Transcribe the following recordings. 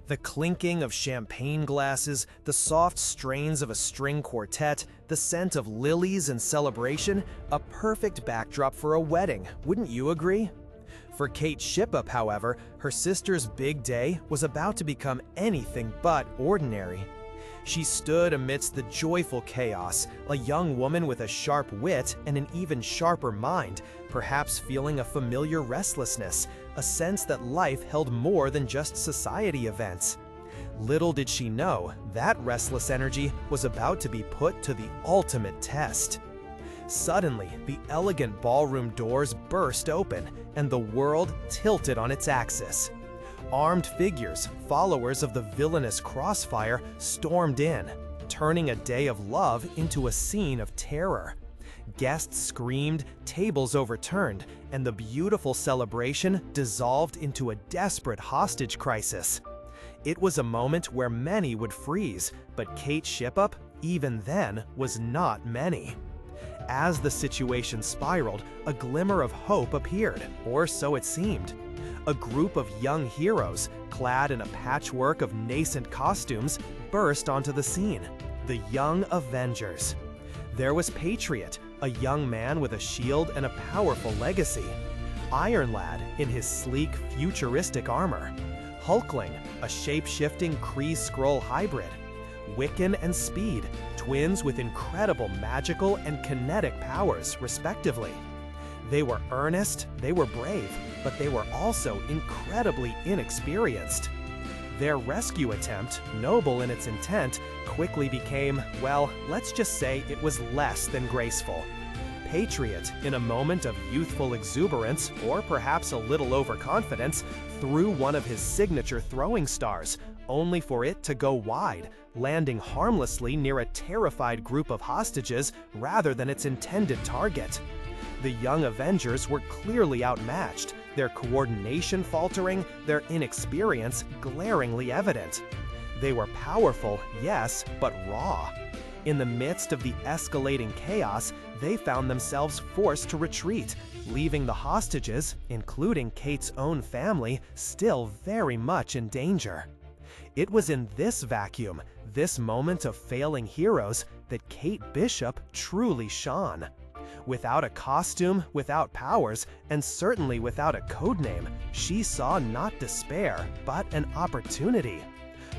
The clinking of champagne glasses, the soft strains of a string quartet, the scent of lilies in celebration, a perfect backdrop for a wedding, wouldn't you agree? For Kate Shipup, however, her sister's big day was about to become anything but ordinary. She stood amidst the joyful chaos, a young woman with a sharp wit and an even sharper mind, perhaps feeling a familiar restlessness, a sense that life held more than just society events. Little did she know that restless energy was about to be put to the ultimate test. Suddenly, the elegant ballroom doors burst open, and the world tilted on its axis. Armed figures, followers of the villainous Crossfire, stormed in, turning a day of love into a scene of terror. Guests screamed, tables overturned, and the beautiful celebration dissolved into a desperate hostage crisis. It was a moment where many would freeze, but Kate Shipup, even then, was not many. As the situation spiraled, a glimmer of hope appeared, or so it seemed. A group of young heroes, clad in a patchwork of nascent costumes, burst onto the scene, the Young Avengers. There was Patriot, a young man with a shield and a powerful legacy. Iron Lad in his sleek, futuristic armor. Hulkling, a shape-shifting Kree-Skrull hybrid. Wiccan and Speed, twins with incredible magical and kinetic powers, respectively. They were earnest, they were brave, but they were also incredibly inexperienced. Their rescue attempt, noble in its intent, quickly became, well, let's just say it was less than graceful. Patriot, in a moment of youthful exuberance, or perhaps a little overconfidence, threw one of his signature throwing stars, only for it to go wide, landing harmlessly near a terrified group of hostages rather than its intended target. The Young Avengers were clearly outmatched, their coordination faltering, their inexperience glaringly evident. They were powerful, yes, but raw. In the midst of the escalating chaos, they found themselves forced to retreat, leaving the hostages, including Kate's own family, still very much in danger. It was in this vacuum, this moment of failing heroes, that Kate Bishop truly shone. Without a costume, without powers, and certainly without a codename, she saw not despair, but an opportunity.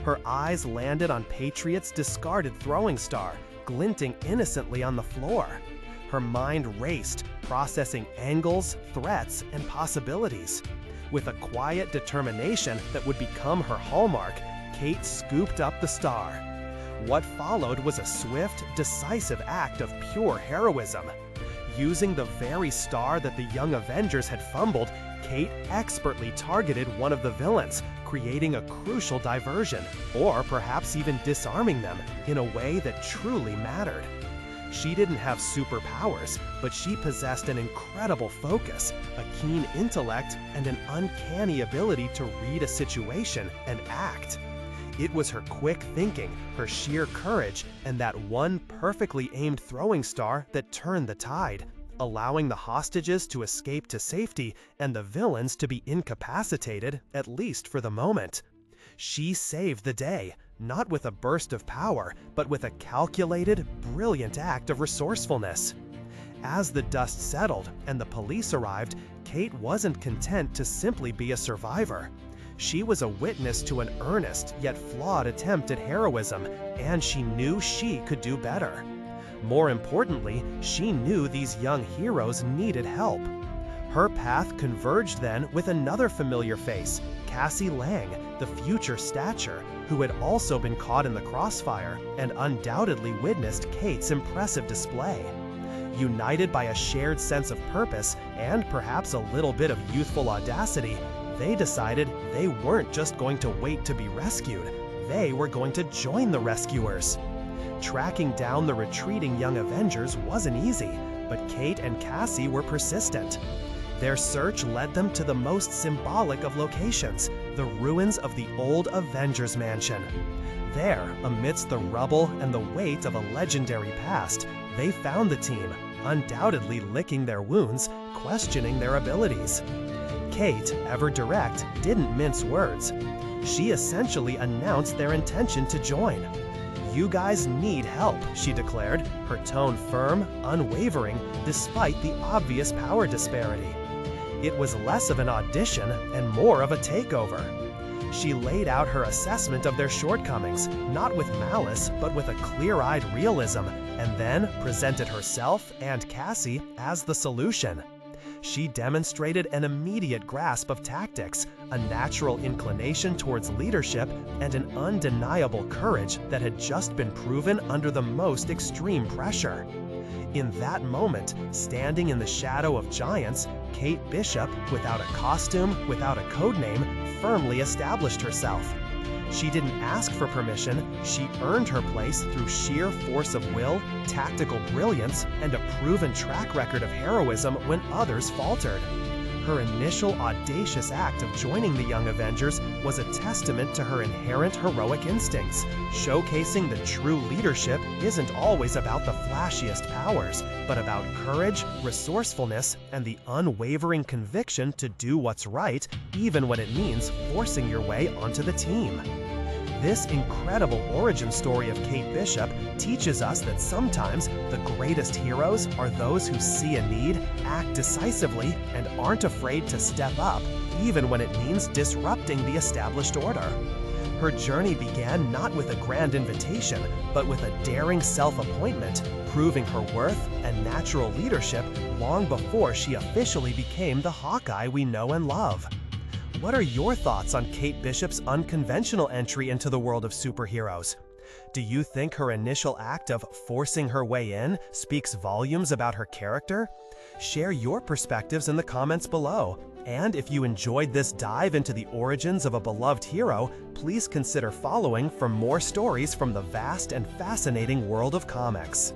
Her eyes landed on Patriot's discarded throwing star, glinting innocently on the floor. Her mind raced, processing angles, threats, and possibilities. With a quiet determination that would become her hallmark, Kate scooped up the star. What followed was a swift, decisive act of pure heroism. Using the very star that the Young Avengers had fumbled, Kate expertly targeted one of the villains, creating a crucial diversion, or perhaps even disarming them in a way that truly mattered. She didn't have superpowers, but she possessed an incredible focus, a keen intellect, and an uncanny ability to read a situation and act. It was her quick thinking, her sheer courage, and that one perfectly aimed throwing star that turned the tide, allowing the hostages to escape to safety and the villains to be incapacitated, at least for the moment. She saved the day, not with a burst of power, but with a calculated, brilliant act of resourcefulness. As the dust settled and the police arrived, Kate wasn't content to simply be a survivor. She was a witness to an earnest yet flawed attempt at heroism, and she knew she could do better. More importantly, she knew these young heroes needed help. Her path converged then with another familiar face, Cassie Lang, the future Stature, who had also been caught in the crossfire and undoubtedly witnessed Kate's impressive display. United by a shared sense of purpose and perhaps a little bit of youthful audacity, they decided they weren't just going to wait to be rescued, they were going to join the rescuers. Tracking down the retreating Young Avengers wasn't easy, but Kate and Cassie were persistent. Their search led them to the most symbolic of locations, the ruins of the old Avengers Mansion. There, amidst the rubble and the weight of a legendary past, they found the team, undoubtedly licking their wounds, questioning their abilities. Kate, ever direct, didn't mince words. She essentially announced their intention to join. "You guys need help," she declared, her tone firm, unwavering, despite the obvious power disparity. It was less of an audition and more of a takeover. She laid out her assessment of their shortcomings, not with malice, but with a clear-eyed realism, and then presented herself and Cassie as the solution. She demonstrated an immediate grasp of tactics, a natural inclination towards leadership, and an undeniable courage that had just been proven under the most extreme pressure. In that moment, standing in the shadow of giants, Kate Bishop, without a costume, without a codename, firmly established herself. She didn't ask for permission, she earned her place through sheer force of will, tactical brilliance, and a proven track record of heroism when others faltered. Her initial audacious act of joining the Young Avengers was a testament to her inherent heroic instincts, showcasing that true leadership isn't always about the flashiest powers, but about courage, resourcefulness, and the unwavering conviction to do what's right, even when it means forcing your way onto the team. This incredible origin story of Kate Bishop teaches us that sometimes the greatest heroes are those who see a need, act decisively, and aren't afraid to step up, even when it means disrupting the established order. Her journey began not with a grand invitation, but with a daring self-appointment, proving her worth and natural leadership long before she officially became the Hawkeye we know and love. What are your thoughts on Kate Bishop's unconventional entry into the world of superheroes? Do you think her initial act of forcing her way in speaks volumes about her character? Share your perspectives in the comments below. And if you enjoyed this dive into the origins of a beloved hero, please consider following for more stories from the vast and fascinating world of comics.